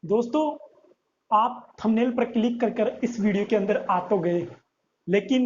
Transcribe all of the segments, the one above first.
दोस्तों, आप थंबनेल पर क्लिक कर कर इस वीडियो के अंदर आ तो गए, लेकिन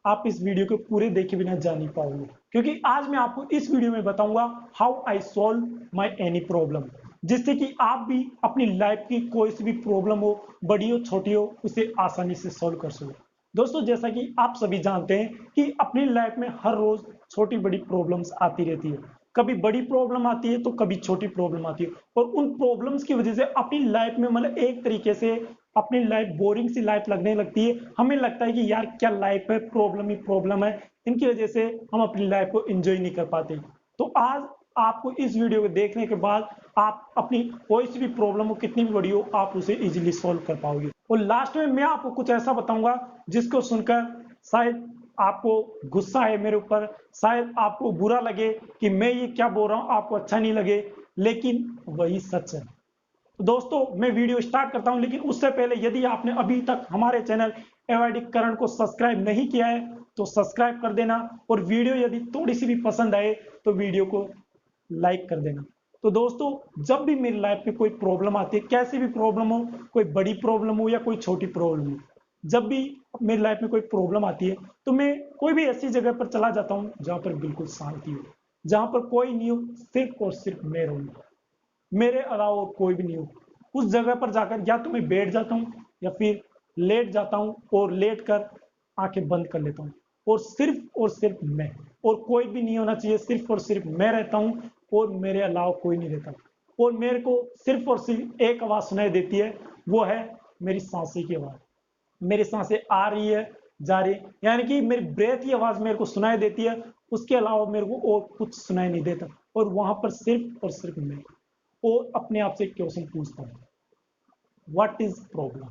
आप इस वीडियो को पूरे देखे बिना जा नहीं पाओगे, क्योंकि आज मैं आपको इस वीडियो में बताऊंगा how I solve my any problem, जिससे कि आप भी अपनी लाइफ की कोई सी भी प्रॉब्लम हो, बड़ी हो छोटी हो, उसे आसानी से सॉल्व कर सको। दोस्तों, जैसा कि आप सभी जानते हैं कि अपनी लाइफ में हर रोज छोटी बड़ी प्रॉब्लम्स आती रहती है। कभी बड़ी प्रॉब्लम आती है तो कभी छोटी प्रॉब्लम आती है, और उन प्रॉब्लम्स की वजह से अपनी लाइफ में मतलब एक तरीके से अपनी लाइफ बोरिंग सी लाइफ लगने लगती है। हमें लगता है कि यार क्या लाइफ है, प्रॉब्लम ही प्रॉब्लम है, इनकी वजह से हम अपनी लाइफ को एंजॉय नहीं कर पाते। तो आज आपको इस वीडियो को देखने के बाद आप अपनी कोई सी भी प्रॉब्लम हो, कितनी भी बड़ी हो, आप उसे इजीली सॉल्व कर पाओगे। और लास्ट में मैं आपको कुछ ऐसा बताऊंगा जिसको सुनकर शायद आपको गुस्सा है मेरे ऊपर, शायद आपको बुरा लगे कि मैं ये क्या बोल रहा हूं, आपको अच्छा नहीं लगे, लेकिन वही सच है। तो दोस्तों, मैं वीडियो स्टार्ट करता हूं, लेकिन उससे पहले यदि आपने अभी तक हमारे चैनल एवैडिक करण को सब्सक्राइब नहीं किया है तो सब्सक्राइब कर देना, और वीडियो यदि थोड़ी सी भी पसंद आए तो वीडियो को लाइक कर देना। तो दोस्तों, जब भी मेरी लाइफ में कोई प्रॉब्लम आती है, कैसी भी प्रॉब्लम हो, कोई बड़ी प्रॉब्लम हो या कोई छोटी प्रॉब्लम हो, जब भी मेरी लाइफ में कोई प्रॉब्लम आती है तो मैं कोई भी ऐसी जगह पर चला जाता हूँ जहां पर बिल्कुल शांति हो, जहां पर कोई नहीं हो, सिर्फ और सिर्फ मैं रहूंगा, मेरे अलावा और कोई भी नहीं हो। उस जगह पर जाकर या तो मैं बैठ जाता हूँ या फिर लेट जाता हूँ, और लेट कर आंखें बंद कर लेता हूँ, और सिर्फ मैं, और कोई भी नहीं होना चाहिए, सिर्फ और सिर्फ मैं रहता हूँ, और मेरे अलावा कोई नहीं रहता। और मेरे को सिर्फ और सिर्फ एक आवाज सुनाई देती है, वो है मेरी सांसें की आवाज। मेरी सांसें आ रही है, जा रही है, यानी कि मेरी ब्रेथ की आवाज मेरे को सुनाई देती है, उसके अलावा मेरे को और कुछ सुनाई नहीं देता। और वहां पर सिर्फ और सिर्फ मैं, और अपने आप से क्वेश्चन पूछता हूँ, व्हाट इज प्रॉब्लम,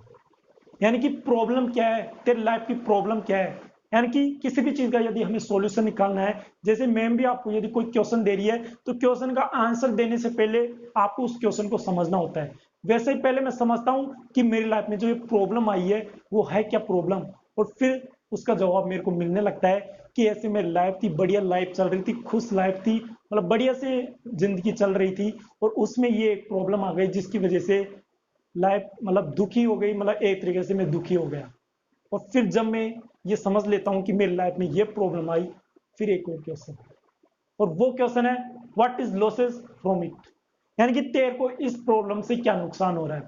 यानी कि प्रॉब्लम क्या है, तेरी लाइफ की प्रॉब्लम क्या है। यानी कि किसी भी चीज का यदि हमें सॉल्यूशन निकालना है, जैसे मैम भी आपको यदि कोई क्वेश्चन दे रही है तो क्वेश्चन का आंसर देने से पहले आपको उस क्वेश्चन को समझना होता है। वैसे ही पहले मैं समझता हूँ कि मेरी लाइफ में जो ये प्रॉब्लम आई है वो है क्या प्रॉब्लम, और फिर उसका जवाब मेरे को मिलने लगता है कि ऐसे मेरी लाइफ थी, बढ़िया लाइफ चल रही थी, खुश लाइफ थी, मतलब बढ़िया से जिंदगी चल रही थी, और उसमें ये एक प्रॉब्लम आ गई जिसकी वजह से लाइफ मतलब दुखी हो गई, मतलब एक तरीके से मैं दुखी हो गया। और फिर जब मैं ये समझ लेता हूँ कि मेरी लाइफ में ये प्रॉब्लम आई, फिर एक और क्वेश्चन, और वो क्वेश्चन है, what is losses from it, यानी कि तेरे को इस प्रॉब्लम से क्या नुकसान हो रहा है।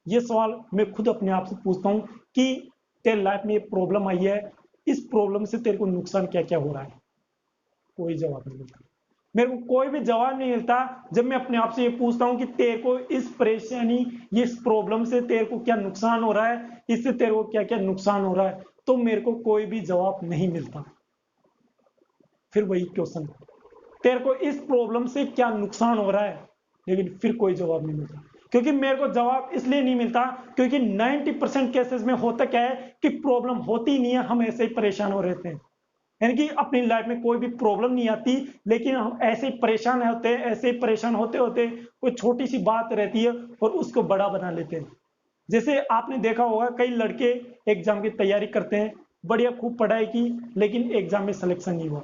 ये सवाल मैं खुद अपने आप से पूछता हूँ कि तेरे लाइफ में ये प्रॉब्लम आई है, इस प्रॉब्लम से तेरे को नुकसान क्या क्या हो रहा है। कोई जवाब नहीं मिलता, मेरे को कोई भी जवाब नहीं मिलता। जब मैं अपने आप से ये पूछता हूँ कि तेरे को इस परेशानी, इस प्रॉब्लम से तेरे को क्या नुकसान हो रहा है, इससे तेरे को क्या क्या नुकसान हो रहा है, तो मेरे को कोई भी जवाब नहीं मिलता। फिर वही क्वेश्चन, तेरे को इस प्रॉब्लम से क्या नुकसान हो रहा है, लेकिन फिर कोई जवाब नहीं मिलता। क्योंकि मेरे को जवाब इसलिए नहीं मिलता क्योंकि 90% केसेस में होता क्या है कि प्रॉब्लम होती ही नहीं है, हम ऐसे ही परेशान हो रहते हैं। यानी कि अपनी लाइफ में कोई भी प्रॉब्लम नहीं आती, लेकिन हम ऐसे ही परेशान होते हैं, ऐसे ही परेशान होते होते कोई छोटी सी बात रहती है और उसको बड़ा बना लेते हैं। जैसे आपने देखा होगा, कई लड़के एग्जाम की तैयारी करते हैं, बढ़िया खूब पढ़ाई की, लेकिन एग्जाम में सिलेक्शन नहीं हुआ।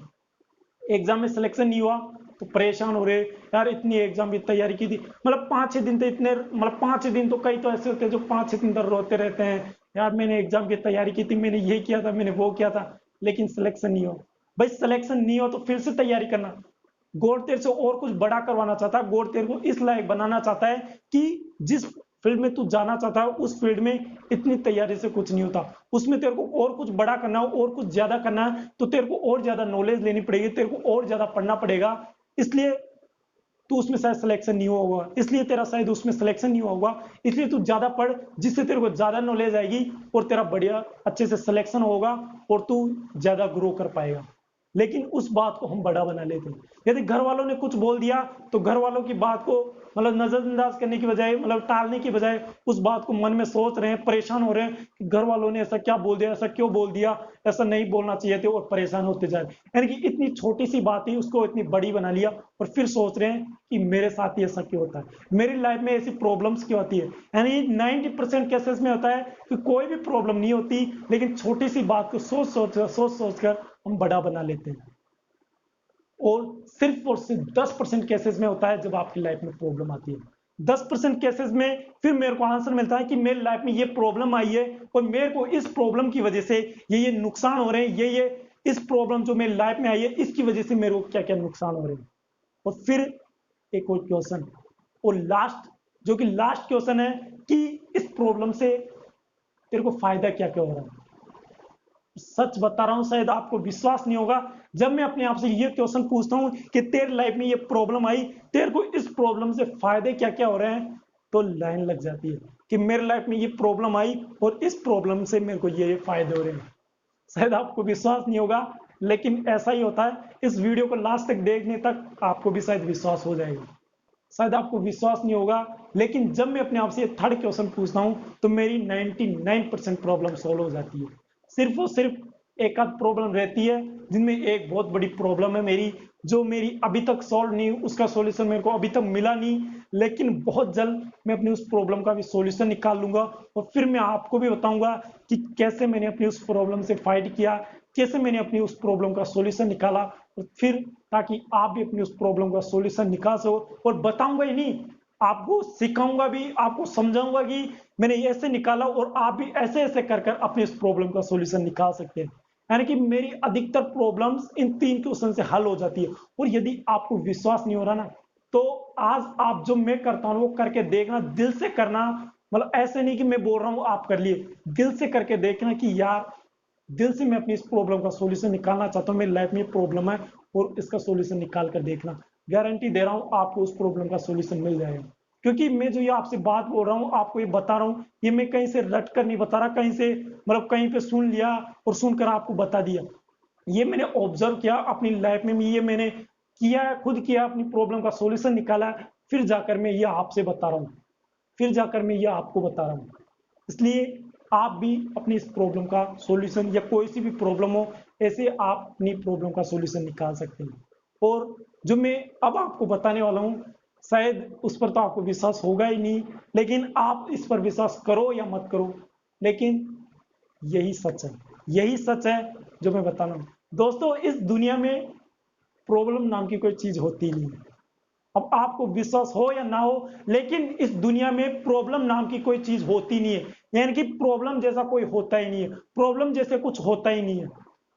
एग्जाम में सिलेक्शन नहीं हुआ तो परेशान हो रहे, यार इतनी एग्जाम की तैयारी की थी, मतलब 5-6 दिन तो इतने, मतलब 5-6 दिन तो कई तो ऐसे होते हैं जो 5-6 दिन तक रोते रहते हैं, यार मैंने एग्जाम की तैयारी की थी, मैंने ये किया था, मैंने वो किया था, लेकिन सिलेक्शन नहीं हो। भाई सिलेक्शन नहीं हो तो फिर से तैयारी करना। गॉड तेरे से और कुछ बड़ा करवाना चाहता है, गॉड तेरे को इस लायक बनाना चाहता है कि जिस फील्ड में तू जाना चाहता है उस फील्ड में इतनी तैयारी से कुछ नहीं होता, उसमें तेरे को और कुछ बड़ा करना हो, और कुछ ज्यादा करना है, तो तेरे को और ज्यादा नॉलेज लेनी पड़ेगी, तेरे को और ज्यादा पढ़ना पड़ेगा। इसलिए तू उसमें शायद सिलेक्शन नहीं हुआ होगा, इसलिए तेरा शायद उसमें सिलेक्शन नहीं हुआ होगा, इसलिए तू ज्यादा पढ़, जिससे तेरे को ज्यादा नॉलेज आएगी और तेरा बढ़िया अच्छे से सिलेक्शन होगा, और तू ज्यादा ग्रो कर पाएगा। लेकिन उस बात को हम बड़ा बना लेते हैं। यदि घर वालों ने कुछ बोल दिया तो घर वालों की बात को मतलब नजरअंदाज करने की बजाय, मतलब टालने की बजाय, उस बात को मन में सोच रहे हैं, परेशान हो रहे हैं कि घर वालों ने ऐसा क्या बोल दिया, ऐसा क्यों बोल दिया, ऐसा नहीं बोलना चाहिए थे, और परेशान होते जाए। यानी कि इतनी छोटी सी बात ही उसको इतनी बड़ी बना लिया, और फिर सोच रहे हैं कि मेरे साथ ही ऐसा क्यों होता है, मेरी लाइफ में ऐसी प्रॉब्लम्स क्यों आती है। यानी 90% केसेस में होता है कि कोई भी प्रॉब्लम नहीं होती, लेकिन छोटी सी बात को सोच कर हम बड़ा बना लेते हैं। और सिर्फ 10% केसेस में होता है जब आपकी लाइफ में प्रॉब्लम आती है। 10% केसेस में फिर मेरे को आंसर मिलता है कि मेरी लाइफ में ये प्रॉब्लम आई है और मेरे को इस प्रॉब्लम की वजह से ये नुकसान हो रहे हैं, ये इस प्रॉब्लम जो मेरी लाइफ में आई है इसकी वजह से मेरे को क्या क्या नुकसान हो रहे हैं। और फिर एक और क्वेश्चन, और लास्ट, जो कि लास्ट क्वेश्चन है कि इस प्रॉब्लम से तेरे को फायदा क्या क्या हो रहा है। सच बता रहा हूं, शायद आपको विश्वास नहीं होगा जब मैं अपने आप से ये क्वेश्चन पूछता हूं कि तेरे लाइफ में ये प्रॉब्लम आई, तेरे को इस प्रॉब्लम से फायदे क्या क्या हो रहे हैं, तो लाइन लग जाती है कि मेरे लाइफ में ये प्रॉब्लम आई और इस प्रॉब्लम से मेरे को ये फायदे हो रहे हैं। शायद आपको विश्वास नहीं होगा, लेकिन ऐसा ही होता है। इस वीडियो को लास्ट तक देखने तक आपको भी शायद विश्वास हो जाएगा। शायद आपको विश्वास नहीं होगा, लेकिन जब मैं अपने आप से थर्ड क्वेश्चन पूछता हूं तो मेरी 99% प्रॉब्लम सॉल्व हो जाती है। सिर्फ और सिर्फ एक आध प्रॉब्लम रहती है जिनमें एक बहुत बड़ी प्रॉब्लम है मेरी, जो मेरी अभी तक सॉल्व नहीं, उसका सॉल्यूशन मेरे को अभी तक मिला नहीं, लेकिन बहुत जल्द मैं अपनी उस प्रॉब्लम का भी सॉल्यूशन निकाल लूंगा और फिर मैं आपको भी बताऊंगा कि कैसे मैंने अपनी उस प्रॉब्लम से फाइट किया, कैसे मैंने अपनी उस प्रॉब्लम का सॉल्यूशन निकाला, और फिर ताकि आप भी अपनी उस प्रॉब्लम का सॉल्यूशन निकाल सको। और बताऊंगा ही नहीं, आपको सिखाऊंगा भी, आपको समझाऊंगा कि मैंने ऐसे निकाला और आप भी ऐसे ऐसे कर कर अपने इस प्रॉब्लम का सॉल्यूशन निकाल सकते हैं। यानी कि मेरी अधिकतर प्रॉब्लम्स इन 3 क्वेश्चन से हल हो जाती है। और यदि आपको विश्वास नहीं हो रहा ना, तो आज आप जो मैं करता हूं वो करके देखना, दिल से करना। मतलब ऐसे नहीं कि मैं बोल रहा हूं आप कर लिए, दिल से करके देखना कि यार दिल से मैं अपनी इस प्रॉब्लम का सॉल्यूशन निकालना चाहता हूं, मेरी लाइफ में प्रॉब्लम है और इसका सॉल्यूशन निकाल कर देखना। गारंटी दे रहा हूं आपको उस प्रॉब्लम का सॉल्यूशन मिल जाएगा। क्योंकि मैं जो ये आपसे बात बोल रहा हूं, आपको ये बता रहा हूं, ये मैं कहीं से रट कर नहीं बता रहा, कहीं से मतलब कहीं पे सुन लिया और सुनकर आपको बता दिया। ये मैंने ऑब्जर्व किया अपनी लाइफ में, ये मैंने किया, खुद किया, अपनी प्रॉब्लम का सॉल्यूशन निकाला, फिर जाकर मैं ये आपसे बता रहा हूँ, फिर जाकर मैं ये आपको बता रहा हूँ। इसलिए आप भी अपनी इस प्रॉब्लम का सॉल्यूशन, या कोई सी भी प्रॉब्लम हो, ऐसे आप अपनी प्रॉब्लम का सॉल्यूशन निकाल सकते हैं। और जो मैं अब आपको बताने वाला हूँ, शायद उस पर तो आपको विश्वास होगा ही नहीं, लेकिन आप इस पर विश्वास करो या मत करो, लेकिन यही सच है, यही सच है जो मैं बता रहा हूँ। दोस्तों, इस दुनिया में प्रॉब्लम नाम की कोई चीज होती नहीं है। अब आपको विश्वास हो या ना हो, लेकिन इस दुनिया में प्रॉब्लम नाम की कोई चीज होती नहीं है। यानी कि प्रॉब्लम जैसा कोई होता ही नहीं है, प्रॉब्लम जैसे कुछ होता ही नहीं है।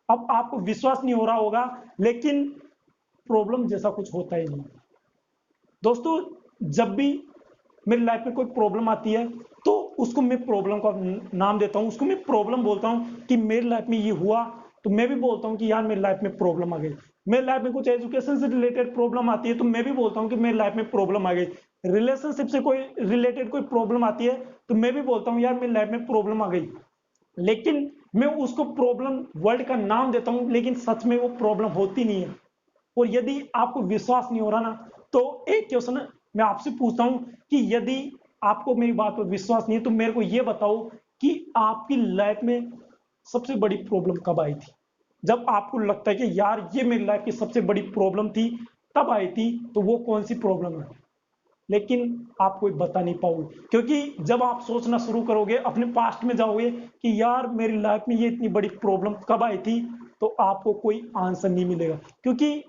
अब आपको विश्वास नहीं हो रहा होगा, लेकिन प्रॉब्लम जैसा कुछ होता ही नहीं है। दोस्तों, जब भी मेरी लाइफ में कोई प्रॉब्लम आती है तो उसको मैं प्रॉब्लम का नाम देता हूं, उसको मैं प्रॉब्लम बोलता हूं कि मेरी लाइफ में ये हुआ, तो मैं भी बोलता हूं कि यार मेरी लाइफ में प्रॉब्लम आ गई। मेरी लाइफ में कुछ एजुकेशन से रिलेटेड प्रॉब्लम आती है तो मैं भी बोलता हूं कि मेरी लाइफ में प्रॉब्लम आ गई। रिलेशनशिप से कोई रिलेटेड कोई प्रॉब्लम आती है तो मैं भी बोलता हूं यार मेरी लाइफ में प्रॉब्लम आ गई। लेकिन मैं उसको प्रॉब्लम वर्ड का नाम देता हूं, लेकिन सच में वो प्रॉब्लम होती नहीं है। और यदि आपको विश्वास नहीं हो रहा ना, तो एक क्वेश्चन मैं आपसे पूछता हूं कि यदि आपको मेरी बात पर विश्वास नहीं है तो मेरे को यह बताओ कि आपकी लाइफ में सबसे बड़ी प्रॉब्लम कब आई थी। जब आपको लगता है कि यार ये मेरी लाइफ की सबसे बड़ी प्रॉब्लम थी, तब आई थी, तो वो कौन सी प्रॉब्लम है। लेकिन आप कोई बता नहीं पाओगे, क्योंकि जब आप सोचना शुरू करोगे, अपने पास्ट में जाओगे कि यार मेरी लाइफ में ये इतनी बड़ी प्रॉब्लम कब आई थी, तो आपको कोई आंसर नहीं मिलेगा, क्योंकि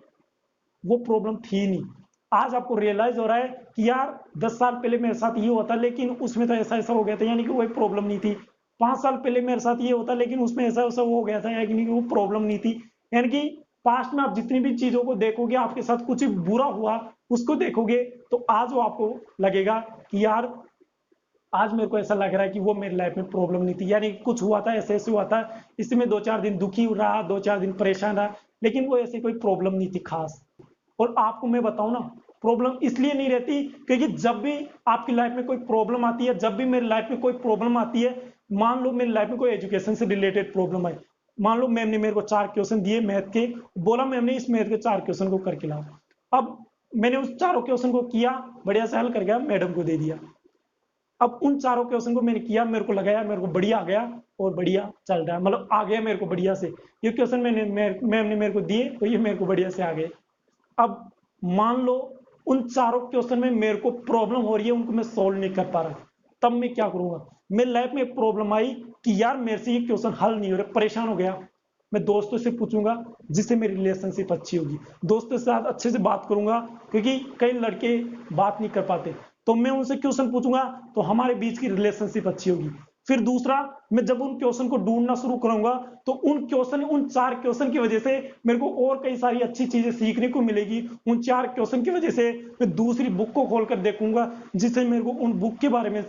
वो प्रॉब्लम थी नहीं। आज आपको रियलाइज हो रहा है कि यार 10 साल पहले मेरे साथ ये होता, लेकिन उसमें तो ऐसा ऐसा हो गया था, यानी कि कोई प्रॉब्लम नहीं थी। 5 साल पहले मेरे साथ ये होता, लेकिन उसमें ऐसा ऐसा हो गया था, यानी कि वो प्रॉब्लम नहीं थी। यानी कि पास्ट में आप जितनी भी चीजों को देखोगे, आपके साथ कुछ बुरा हुआ उसको देखोगे, तो आज वो आपको लगेगा कि यार आज मेरे को ऐसा लग रहा है कि वो मेरी लाइफ में प्रॉब्लम नहीं थी, यानी कुछ हुआ था, ऐसे ऐसे हुआ था, इसमें 2-4 दिन दुखी रहा, 2-4 दिन परेशान रहा, लेकिन वो ऐसी कोई प्रॉब्लम नहीं थी खास। और आपको मैं बताऊं ना, प्रॉब्लम इसलिए नहीं रहती क्योंकि जब भी आपकी लाइफ में कोई प्रॉब्लम आती है, जब भी मेरी लाइफ में कोई प्रॉब्लम आती है, मान लो मेरी लाइफ में कोई एजुकेशन से रिलेटेड प्रॉब्लम है, मान लो मैम ने मेरे को 4 क्वेश्चन दिए मैथ के, बोला मैम ने इस मैथ के 4 क्वेश्चन को करके लाओ। अब मैंने उस चारों क्वेश्चन को किया, बढ़िया से हल कर गया, मैडम को दे दिया। अब उन चारों क्वेश्चन को मैंने किया, मेरे को लगाया, मेरे को बढ़िया आ गया और बढ़िया चल रहा है, मतलब आ गया मेरे को बढ़िया से। ये क्वेश्चन मैम ने मेरे को दिए तो ये मेरे को बढ़िया से आ गए। अब मान लो उन चारों क्वेश्चन में मेरे को प्रॉब्लम हो रही है, उनको मैं सोल्व नहीं कर पा रहा, तब मैं क्या करूंगा। मेरी लाइफ में एक प्रॉब्लम आई कि यार मेरे से ये क्वेश्चन हल नहीं हो रहा, परेशान हो गया। मैं दोस्तों से पूछूंगा जिससे मेरी रिलेशनशिप अच्छी होगी, दोस्तों के साथ अच्छे से बात करूंगा, क्योंकि कई लड़के बात नहीं कर पाते। तो मैं उनसे क्वेश्चन पूछूंगा तो हमारे बीच की रिलेशनशिप अच्छी होगी। फिर दूसरा, मैं जब उन क्वेश्चन को ढूंढना शुरू करूंगा तो उन 4 क्वेश्चन की वजह से मेरे को और कई सारी अच्छी चीजें सीखने को मिलेगी। उन 4 क्वेश्चन की वजह से मैं दूसरी बुक को खोलकर देखूंगा, जिससे मेरे को उन बुक के बारे में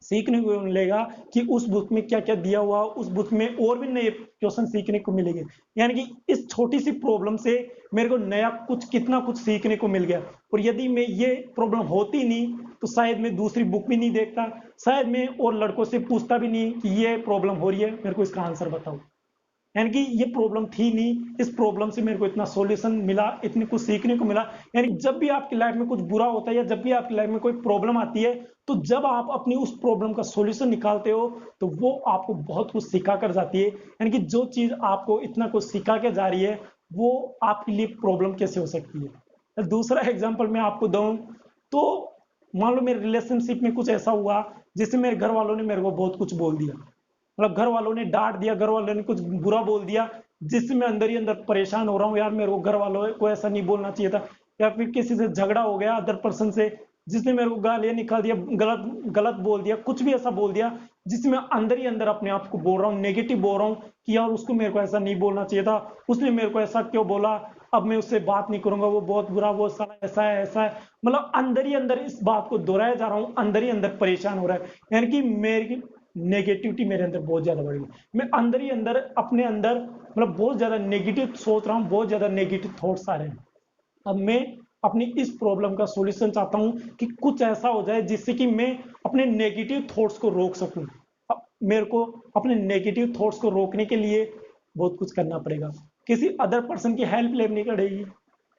सीखने को मिलेगा कि उस बुक में क्या क्या दिया हुआ, उस बुक में और भी नए क्वेश्चन सीखने को मिलेंगे। यानी कि इस छोटी सी प्रॉब्लम से मेरे को नया कुछ कितना कुछ सीखने को मिल गया। और यदि मैं ये प्रॉब्लम होती नहीं तो शायद मैं दूसरी बुक भी नहीं देखता, शायद मैं और लड़कों से पूछता भी नहीं कि ये प्रॉब्लम हो रही है, मेरे को इसका आंसर बताओ। यानी कि ये प्रॉब्लम थी नहीं, इस प्रॉब्लम से मेरे को इतना सॉल्यूशन मिला, इतनी कुछ सीखने को मिला। यानी जब भी आपकी लाइफ में कुछ बुरा होता है या जब भी आपकी लाइफ में कोई प्रॉब्लम आती है, तो जब आप अपनी उस प्रॉब्लम का सॉल्यूशन निकालते हो तो वो आपको बहुत कुछ सिखा कर जाती है। यानी कि जो चीज आपको इतना कुछ सिखा के जा रही है वो आपके लिए प्रॉब्लम कैसे हो सकती है। दूसरा एग्जाम्पल मैं आपको दूं तो मान लो मेरे रिलेशनशिप में कुछ ऐसा हुआ जिससे मेरे घर वालों ने मेरे को बहुत कुछ बोल दिया, मतलब घर वालों ने डांट दिया, घर वालों ने कुछ बुरा बोल दिया, जिससे मैं अंदर ही अंदर परेशान हो रहा हूँ। यार मेरे को घर वालों को ऐसा नहीं बोलना चाहिए था, या फिर किसी से झगड़ा हो गया अदर पर्सन से जिसने मेरे को गालियां निकाल दिया, गलत गलत बोल दिया, कुछ भी ऐसा बोल दिया जिसमें मैं अंदर ही अंदर अपने आप को बोल रहा हूँ, नेगेटिव बोल रहा हूँ कि यार उसको मेरे को ऐसा नहीं बोलना चाहिए था, उसने मेरे को ऐसा क्यों बोला, अब मैं उससे बात नहीं करूंगा, वो बहुत बुरा, वो साला ऐसा है ऐसा है। मतलब अंदर ही अंदर इस बात को दोहराया जा रहा हूँ, अंदर ही अंदर परेशान हो रहा है। यानी कि मेरी नेगेटिविटी मेरे अंदर बहुत ज्यादा बढ़ गई, मैं अंदर ही अंदर अपने अंदर मतलब बहुत ज्यादा नेगेटिव सोच रहा हूँ, बहुत ज्यादा नेगेटिव थॉट्स आ रहे हैं। अब मैं अपनी इस प्रॉब्लम का सॉल्यूशन चाहता हूं कि कुछ ऐसा हो जाए जिससे कि मैं अपने नेगेटिव थॉट्स को रोक सकूं। अब मेरे को अपने नेगेटिव थॉट्स को रोकने के लिए बहुत कुछ करना पड़ेगा, किसी अदर पर्सन की हेल्प लेनी पड़ेगी,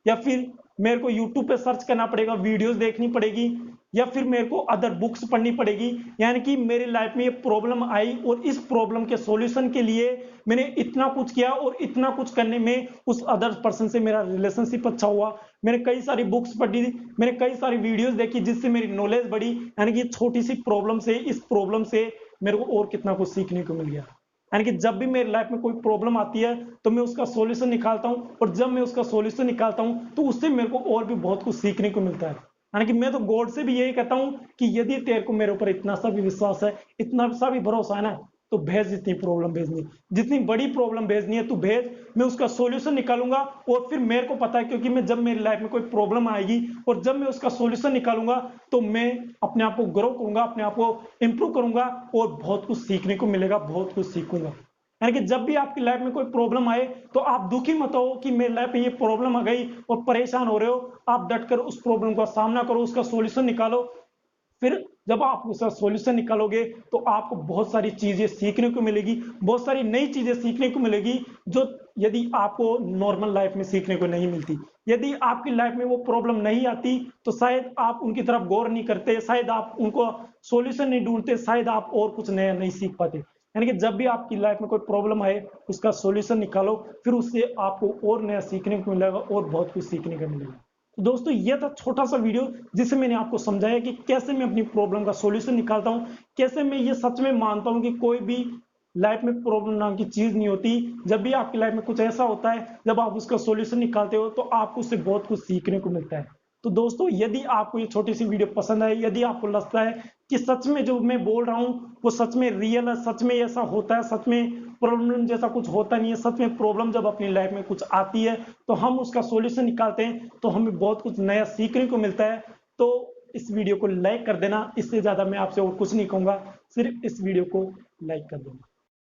या फिर मेरे को यूट्यूब पे सर्च करना पड़ेगा, वीडियोस देखनी पड़ेगी, या फिर मेरे को अदर बुक्स पढ़नी पड़ेगी। यानी कि मेरी लाइफ में ये प्रॉब्लम आई और इस प्रॉब्लम के सॉल्यूशन के लिए मैंने इतना कुछ किया और इतना कुछ करने में उस अदर पर्सन से मेरा रिलेशनशिप अच्छा हुआ। मैंने कई सारी बुक्स पढ़ी, मैंने कई सारी वीडियोस देखी जिससे मेरी नॉलेज बढ़ी। यानी कि छोटी सी प्रॉब्लम से, इस प्रॉब्लम से मेरे को और कितना कुछ सीखने को मिल गया। यानी कि जब भी मेरी लाइफ में कोई प्रॉब्लम आती है तो मैं उसका सॉल्यूशन निकालता हूं, और जब मैं उसका सॉल्यूशन निकालता हूं तो उससे मेरे को और भी बहुत कुछ सीखने को मिलता है। यानी कि मैं तो गॉड से भी यही कहता हूं कि यदि तेरे को मेरे ऊपर इतना सा भी विश्वास है, इतना सा भी भरोसा है ना, तो भेज जितनी प्रॉब्लम भेजनी, जितनी बड़ी प्रॉब्लम भेजनी है तू भेज, मैं उसका सॉल्यूशन निकालूंगा। और फिर मेरे को पता है, क्योंकि मैं जब मेरी लाइफ में कोई प्रॉब्लम आएगी और जब मैं उसका सॉल्यूशन निकालूंगा तो मैं अपने आप को ग्रो करूंगा, अपने आप को इंप्रूव करूंगा और बहुत कुछ सीखने को मिलेगा, बहुत कुछ सीखूंगा। यानी कि जब भी आपकी लाइफ में कोई प्रॉब्लम आए तो आप दुखी मत हो कि मेरी लाइफ में ये प्रॉब्लम आ गई और परेशान हो रहे हो। आप डटकर उस प्रॉब्लम का सामना करो, उसका सॉल्यूशन निकालो। फिर जब आप उसका सॉल्यूशन निकालोगे तो आपको बहुत सारी चीजें सीखने को मिलेगी, बहुत सारी नई चीजें सीखने को मिलेगी जो यदि आपको नॉर्मल लाइफ में सीखने को नहीं मिलती। यदि आपकी लाइफ में वो प्रॉब्लम नहीं आती तो शायद आप उनकी तरफ गौर नहीं करते, शायद आप उनको सॉल्यूशन नहीं ढूंढते, शायद आप और कुछ नया नहीं सीख पाते। यानी कि जब भी आपकी लाइफ में कोई प्रॉब्लम आए उसका सॉल्यूशन निकालो, फिर उससे आपको और नया सीखने को मिलेगा और बहुत कुछ सीखने को मिलेगा। तो दोस्तों ये था छोटा सा वीडियो जिससे मैंने आपको समझाया कि कैसे मैं अपनी प्रॉब्लम का सॉल्यूशन निकालता हूं, कैसे मैं ये सच में मानता हूं कि कोई भी लाइफ में प्रॉब्लम नाम की चीज नहीं होती। जब भी आपकी लाइफ में कुछ ऐसा होता है, जब आप उसका सॉल्यूशन निकालते हो तो आपको उससे बहुत कुछ सीखने को मिलता है। तो दोस्तों यदि आपको ये छोटी सी वीडियो पसंद आए, यदि आपको लगता है कि सच में जो मैं बोल रहा हूँ वो सच में रियल है, सच में ऐसा होता है, सच में प्रॉब्लम जैसा कुछ होता नहीं है, सच में प्रॉब्लम जब अपनी लाइफ में कुछ आती है तो हम उसका सॉल्यूशन निकालते हैं तो हमें बहुत कुछ नया सीखने को मिलता है। तो इस वीडियो को लाइक कर देना, इससे ज्यादा मैं आपसे और कुछ नहीं कहूंगा, सिर्फ इस वीडियो को लाइक कर देना।